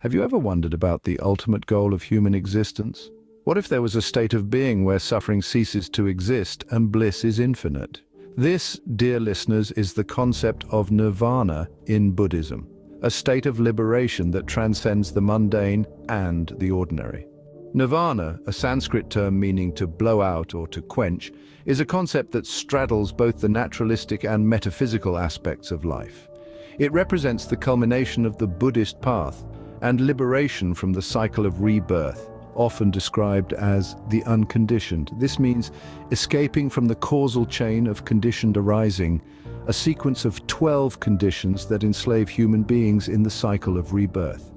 Have you ever wondered about the ultimate goal of human existence? What if there was a state of being where suffering ceases to exist and bliss is infinite? This, dear listeners, is the concept of Nirvana in Buddhism, a state of liberation that transcends the mundane and the ordinary. Nirvana, a Sanskrit term meaning to blow out or to quench, is a concept that straddles both the naturalistic and metaphysical aspects of life. It represents the culmination of the Buddhist path and liberation from the cycle of rebirth, often described as the unconditioned. This means escaping from the causal chain of conditioned arising, a sequence of 12 conditions that enslave human beings in the cycle of rebirth.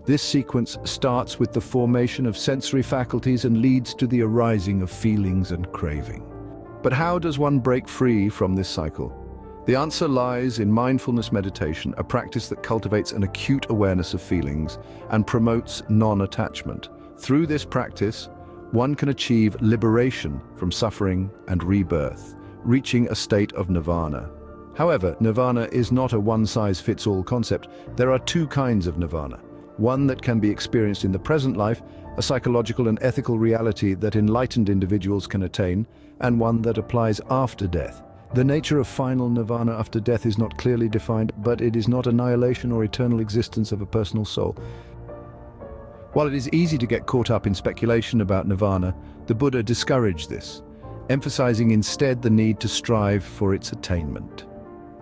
This sequence starts with the formation of sensory faculties and leads to the arising of feelings and craving. But how does one break free from this cycle? The answer lies in mindfulness meditation, a practice that cultivates an acute awareness of feelings and promotes non-attachment. Through this practice, one can achieve liberation from suffering and rebirth, reaching a state of nirvana. However, nirvana is not a one-size-fits-all concept. There are two kinds of nirvana. One that can be experienced in the present life, a psychological and ethical reality that enlightened individuals can attain, and one that applies after death. The nature of final nirvana after death is not clearly defined, but it is not annihilation or eternal existence of a personal soul. While it is easy to get caught up in speculation about nirvana, the Buddha discouraged this, emphasizing instead the need to strive for its attainment.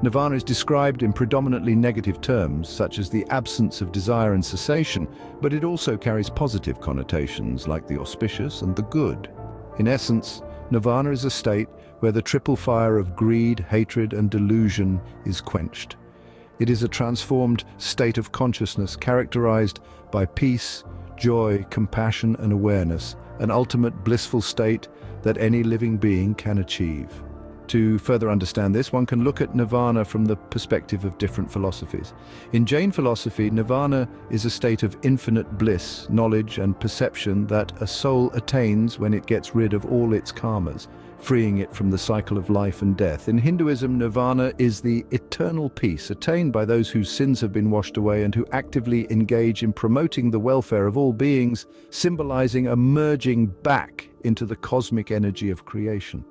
Nirvana is described in predominantly negative terms, such as the absence of desire and cessation, but it also carries positive connotations like the auspicious and the good. In essence, nirvana is a state where the triple fire of greed, hatred, and delusion is quenched. It is a transformed state of consciousness characterized by peace, joy, compassion, and awareness, an ultimate blissful state that any living being can achieve. To further understand this, one can look at nirvana from the perspective of different philosophies. In Jain philosophy, nirvana is a state of infinite bliss, knowledge, and perception that a soul attains when it gets rid of all its karmas, freeing it from the cycle of life and death. In Hinduism, nirvana is the eternal peace attained by those whose sins have been washed away and who actively engage in promoting the welfare of all beings, symbolizing a merging back into the cosmic energy of creation.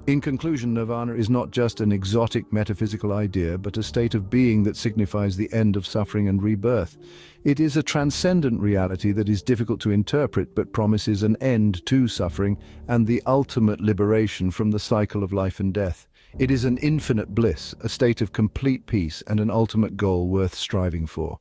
In conclusion, nirvana is not just an exotic metaphysical idea, but a state of being that signifies the end of suffering and rebirth. It is a transcendent reality that is difficult to interpret, but promises an end to suffering and the ultimate liberation from the cycle of life and death. It is an infinite bliss, a state of complete peace, and an ultimate goal worth striving for.